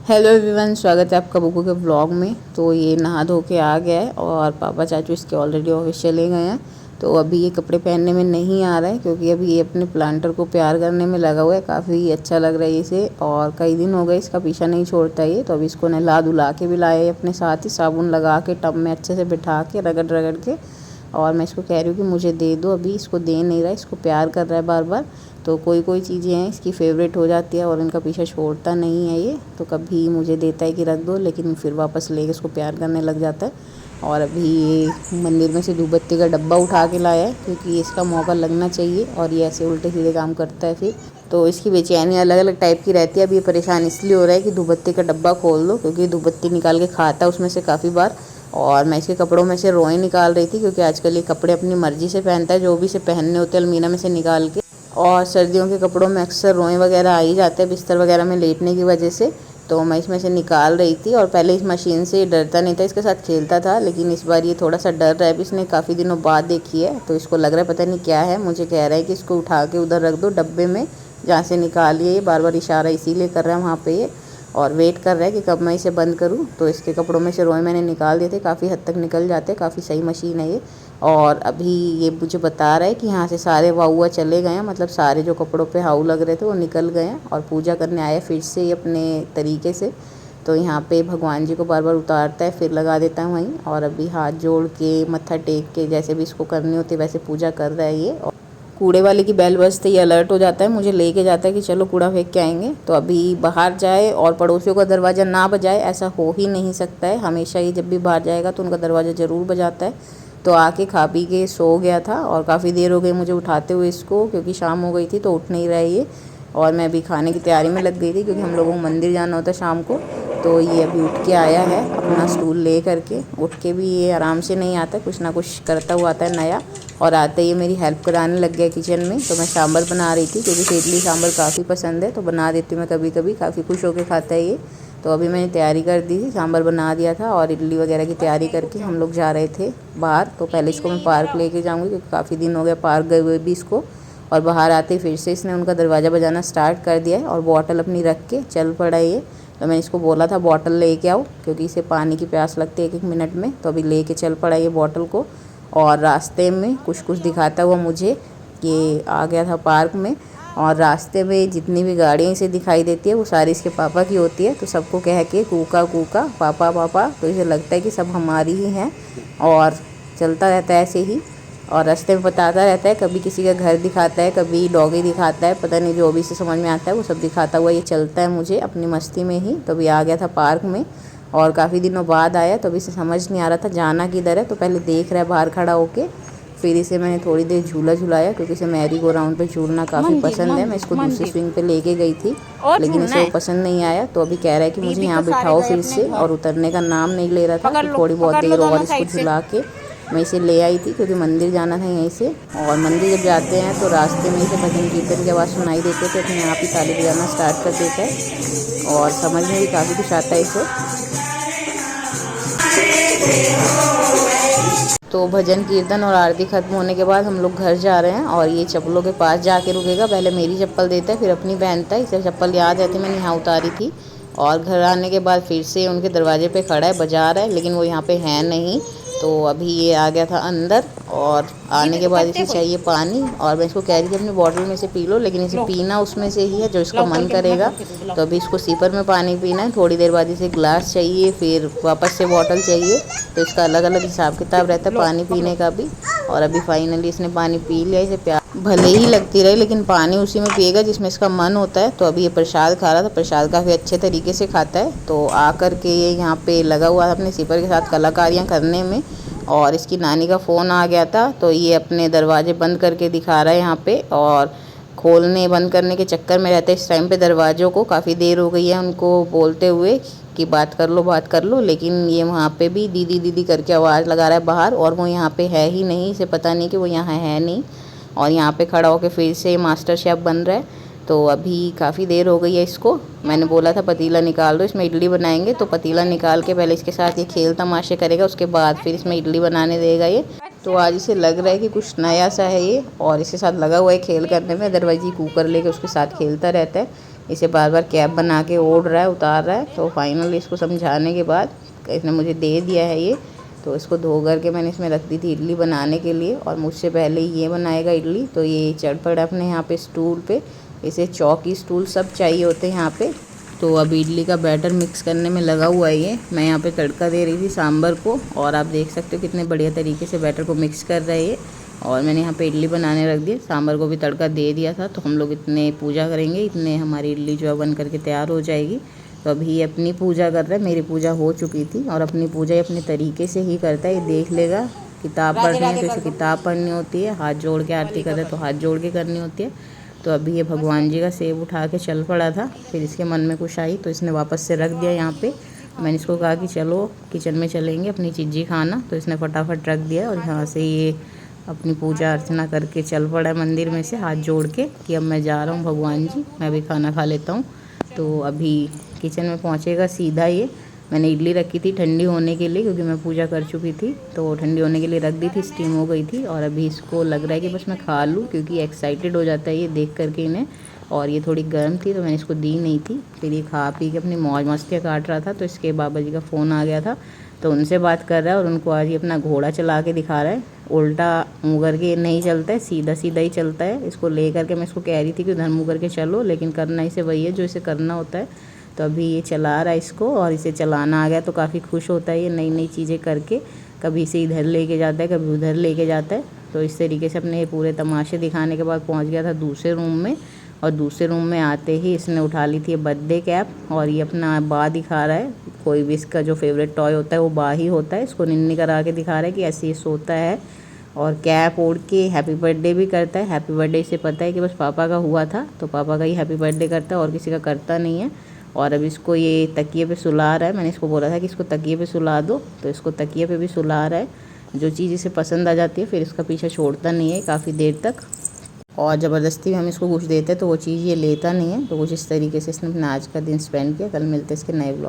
Hello everyone, स्वागत है आपका बुकू के व्लॉग में। तो ये नहा धो के आ गया है और पापा चाचू इसके ऑलरेडी ऑफिस चले गए हैं। तो अभी ये कपड़े पहनने में नहीं आ रहा है क्योंकि अभी ये अपने प्लांटर को प्यार करने में लगा हुआ है। काफ़ी अच्छा लग रहा है इसे और कई दिन हो गए इसका पीछा नहीं छोड़ता ये। तो अभी इसको नहला धुला के भी लाए अपने साथ ही, साबुन लगा के टब में अच्छे से बिठा के रगड़ रगड़ के। और मैं इसको कह रही हूँ कि मुझे दे दो, अभी इसको दे नहीं रहा है, इसको प्यार कर रहा है बार बार। तो कोई कोई चीज़ें हैं इसकी फेवरेट हो जाती है और इनका पीछा छोड़ता नहीं है ये। तो कभी मुझे देता है कि रख दो, लेकिन फिर वापस लेके इसको प्यार करने लग जाता है। और अभी ये मंदिर में से धूपबत्ती का डब्बा उठा के लाया है क्योंकि इसका मौका लगना चाहिए और ये ऐसे उल्टे सीधे काम करता है फिर। तो इसकी बेचैनी अलग अलग टाइप की रहती है। अभी ये परेशान इसलिए हो रहा है कि धूपबत्ती का डब्बा खोल दो, क्योंकि धूपबत्ती निकाल के खाता है उसमें से काफ़ी बार। और मैं इसके कपड़ों में से रोएं निकाल रही थी क्योंकि आजकल ये कपड़े अपनी मर्ज़ी से पहनता है, जो भी इसे पहनने होते हैं अलमीरा में से निकाल के। और सर्दियों के कपड़ों में अक्सर रोएं वगैरह आ ही जाते हैं बिस्तर वगैरह में लेटने की वजह से। तो मैं इसमें से निकाल रही थी और पहले इस मशीन से डरता नहीं था, इसके साथ खेलता था, लेकिन इस बार ये थोड़ा सा डर रहा है। इसने काफ़ी दिनों बाद देखी है तो इसको लग रहा है पता नहीं क्या है। मुझे कह रहा है कि इसको उठा के उधर रख दो डब्बे में जहाँ से निकालिए। ये बार बार इशारा इसीलिए कर रहा है वहाँ पे ये, और वेट कर रहा है कि कब मैं इसे बंद करूँ। तो इसके कपड़ों में से रोए मैंने निकाल दिए थे, काफ़ी हद तक निकल जाते, काफ़ी सही मशीन है ये। और अभी ये मुझे बता रहा है कि यहाँ से सारे वाहुआ चले गए हैं, मतलब सारे जो कपड़ों पे हाउ लग रहे थे वो निकल गए हैं। और पूजा करने आया फिर से ये अपने तरीके से। तो यहाँ पे भगवान जी को बार बार उतारता है फिर लगा देता है वहीं। और अभी हाथ जोड़ के मत्था टेक के जैसे भी इसको करनी होती है वैसे पूजा कर रहा है ये। कूड़े वाले की बेल बजते ही अलर्ट हो जाता है, मुझे लेके जाता है कि चलो कूड़ा फेंक के आएंगे। तो अभी बाहर जाए और पड़ोसियों का दरवाज़ा ना बजाए ऐसा हो ही नहीं सकता है। हमेशा ही जब भी बाहर जाएगा तो उनका दरवाज़ा ज़रूर बजाता है। तो आके खा पी के सो गया था और काफ़ी देर हो गई मुझे उठाते हुए इसको, क्योंकि शाम हो गई थी तो उठ नहीं रहा है ये। और मैं अभी खाने की तैयारी में लग गई थी क्योंकि हम लोगों को मंदिर जाना होता है शाम को। तो ये अभी उठ के आया है अपना स्टूल ले करके। उठ के भी ये आराम से नहीं आता, कुछ ना कुछ करता हुआ आता है नया। और आते ही मेरी हेल्प कराने लग गया किचन में। तो मैं सांभर बना रही थी क्योंकि इडली सांभर काफ़ी पसंद है, तो बना देती हूँ मैं कभी कभी, काफ़ी खुश होकर खाता है ये। तो अभी मैंने तैयारी कर दी थी, सांभर बना दिया था और इडली वगैरह की तैयारी करके हम लोग जा रहे थे बाहर। तो पहले इसको मैं पार्क लेके जाऊँगी क्योंकि काफ़ी दिन हो गया पार्क गए हुए भी इसको। और बाहर आते फिर से इसने उनका दरवाज़ा बजाना स्टार्ट कर दिया है और बॉटल अपनी रख के चल पड़ा है ये। तो मैंने इसको बोला था बॉटल लेके आओ क्योंकि इसे पानी की प्यास लगती है एक एक मिनट में। तो अभी लेके चल पड़ा ये बॉटल को। और रास्ते में कुछ कुछ दिखाता हुआ मुझे कि आ गया था पार्क में। और रास्ते में जितनी भी गाड़ियाँ इसे दिखाई देती है वो सारी इसके पापा की होती है। तो सबको कह के कूका कूका पापा पापा, तो इसे लगता है कि सब हमारी ही हैं। और चलता रहता है ऐसे ही और रास्ते में बताता रहता है, कभी किसी का घर दिखाता है, कभी डॉगी दिखाता है, पता नहीं जो भी इसे समझ में आता है वो सब दिखाता हुआ ये चलता है मुझे अपनी मस्ती में ही। तो अभी आ गया था पार्क में और काफ़ी दिनों बाद आया। तो अभी इसे समझ नहीं आ रहा था जाना किधर है, तो पहले देख रहा है बाहर खड़ा होके। फिर इसे मैंने थोड़ी देर झूला झुलाया क्योंकि इसे मैरी गो राउंड पे झूलना काफ़ी पसंद है। मैं इसको दूसरी स्विंग पे लेके गई थी लेकिन इसे वो पसंद नहीं आया। तो अभी कह रहा है कि मुझे यहाँ बिठाओ फिर से, और उतरने का नाम नहीं ले रहा था। तो थोड़ी बहुत देर और इसको झुला के मैं इसे ले आई थी क्योंकि मंदिर जाना था यहीं से। और मंदिर जब जाते हैं तो रास्ते में इसे भजन कीर्तन की आवाज़ सुनाई देते थे, अपने आप ही ताली बजाना स्टार्ट कर देता है और समझ में भी काफ़ी कुछ आता है इसे। तो भजन कीर्तन और आरती खत्म होने के बाद हम लोग घर जा रहे हैं और ये चप्पलों के पास जाके रुकेगा। पहले मेरी चप्पल देता है फिर अपनी पहनता है। इसे चप्पल याद रहती, मैंने यहाँ उतारी थी। और घर आने के बाद फिर से उनके दरवाजे पे खड़ा है, बजा रहा है, लेकिन वो यहाँ पे है नहीं। तो अभी ये आ गया था अंदर और आने के बाद इसे चाहिए पानी। और मैं इसको कह रही थी अपनी बॉटल में से पी लो, लेकिन इसे पीना उसमें से ही है जो इसका मन करेगा। तो अभी इसको सीपर में पानी पीना है, थोड़ी देर बाद इसे ग्लास चाहिए, फिर वापस से बॉटल चाहिए। तो इसका अलग अलग हिसाब किताब रहता है पानी पीने का भी। और अभी फाइनली इसने पानी पी लिया। इसे प्यास भले ही लगती रही लेकिन पानी उसी में पिएगा जिसमें इसका मन होता है। तो अभी ये प्रसाद खा रहा था, प्रसाद काफ़ी अच्छे तरीके से खाता है। तो आकर के ये यहाँ पे लगा हुआ था अपने सीपर के साथ कलाकारियाँ करने में। और इसकी नानी का फ़ोन आ गया था तो ये अपने दरवाजे बंद करके दिखा रहा है यहाँ पे। और खोलने बंद करने के चक्कर में रहता है इस टाइम पे दरवाज़ों को। काफ़ी देर हो गई है उनको बोलते हुए कि बात कर लो बात कर लो, लेकिन ये वहाँ पे भी दीदी दीदी करके आवाज़ लगा रहा है बाहर। और वो यहाँ पे है ही नहीं, इसे पता नहीं कि वो यहाँ है नहीं। और यहाँ पे खड़ा होकर फिर से मास्टर शेफ़ बन रहा है। तो अभी काफ़ी देर हो गई है इसको। मैंने बोला था पतीला निकाल दो, इसमें इडली बनाएंगे। तो पतीला निकाल के पहले इसके साथ ये खेल तमाशे करेगा, उसके बाद फिर इसमें इडली बनाने देगा ये। तो आज इसे लग रहा है कि कुछ नया सा है ये और इसके साथ लगा हुआ है खेल करने में। अदरवाइज़ ये कुकर लेके उसके साथ खेलता रहता है। इसे बार बार कैप बना के ओढ़ रहा है, उतार रहा है। तो फाइनली इसको समझाने के बाद इसने मुझे दे दिया है ये। तो इसको धो करके मैंने इसमें रख दी थी इडली बनाने के लिए, और मुझसे पहले ये बनाएगा इडली। तो ये चढ़ पड़ा अपने यहाँ पे स्टूल पे। इसे चौकी स्टूल सब चाहिए होते हैं यहाँ पे। तो अब इडली का बैटर मिक्स करने में लगा हुआ है ये। मैं यहाँ पे तड़का दे रही थी सांभर को, और आप देख सकते हो कितने बढ़िया तरीके से बैटर को मिक्स कर रहा है ये। और मैंने यहाँ पे इडली बनाने रख दी, सांभर को भी तड़का दे दिया था। तो हम लोग इतने पूजा करेंगे, इतने हमारी इडली जो है बन करके तैयार हो जाएगी। तो अभी ये अपनी पूजा कर रहा है, मेरी पूजा हो चुकी थी। और अपनी पूजा ये अपने तरीके से ही करता है, ये देख लेगा। किताब पढ़नी है तो इसे किताब पढ़नी होती है, हाथ जोड़ के आरती करता है तो हाथ जोड़ के करनी होती है। तो अभी ये भगवान जी का सेब उठा के चल पड़ा था, फिर इसके मन में कुछ आई तो इसने वापस से रख दिया यहाँ पे। मैंने इसको कहा कि चलो किचन में चलेंगे अपनी चीज़ी खाना, तो इसने फटाफट रख दिया। और यहाँ से ये अपनी पूजा अर्चना करके चल पड़ा है मंदिर में से हाथ जोड़ के कि अब मैं जा रहा हूँ भगवान जी, मैं भी खाना खा लेता हूँ। तो अभी किचन में पहुँचेगा सीधा ये। मैंने इडली रखी थी ठंडी होने के लिए, क्योंकि मैं पूजा कर चुकी थी, तो ठंडी होने के लिए रख दी थी, स्टीम हो गई थी। और अभी इसको लग रहा है कि बस मैं खा लूँ, क्योंकि एक्साइटेड हो जाता है ये देख करके इन्हें। और ये थोड़ी गर्म थी तो मैंने इसको दी नहीं थी। फिर ये खा पी के अपनी मौज मस्तियाँ काट रहा था, तो इसके बाबा जी का फ़ोन आ गया था, तो उनसे बात कर रहा है। और उनको आज ये अपना घोड़ा चला के दिखा रहा है, उल्टा मुँह करके नहीं चलता है, सीधा सीधा ही चलता है। इसको ले करके मैं इसको कह रही थी कि उधर मुँह करके चलो, लेकिन करना इसे वही है जो इसे करना होता है। तो अभी ये चला रहा है इसको, और इसे चलाना आ गया तो काफ़ी खुश होता है ये नई नई चीज़ें करके। कभी इसे इधर लेके जाता है, कभी उधर लेके जाता है। तो इस तरीके से अपने पूरे तमाशे दिखाने के बाद पहुंच गया था दूसरे रूम में। और दूसरे रूम में आते ही इसने उठा ली थी बर्थडे कैप, और ये अपना बा दिखा रहा है। कोई भी इसका जो फेवरेट टॉय होता है वो बा ही होता है। इसको निन्नी करा के दिखा रहा है कि ऐसे ये सोता है, और कैप ओढ़ के हैप्पी बर्थडे भी करता है। हैप्पी बर्थडे इसे पता है कि बस पापा का हुआ था तो पापा का ही हैप्पी बर्थडे करता है, और किसी का करता नहीं है। और अब इसको ये तकिए पे सुला रहा है। मैंने इसको बोला था कि इसको तकिए पे सुला दो, तो इसको तकिए पे भी सुला रहा है। जो चीज़ इसे पसंद आ जाती है फिर इसका पीछा छोड़ता नहीं है काफ़ी देर तक। और ज़बरदस्ती हम इसको कुछ देते हैं तो वो चीज़ ये लेता नहीं है। तो कुछ इस तरीके से इसने अपना आज का दिन स्पेंड किया। कल मिलते हैं इसके नए ब्लॉग।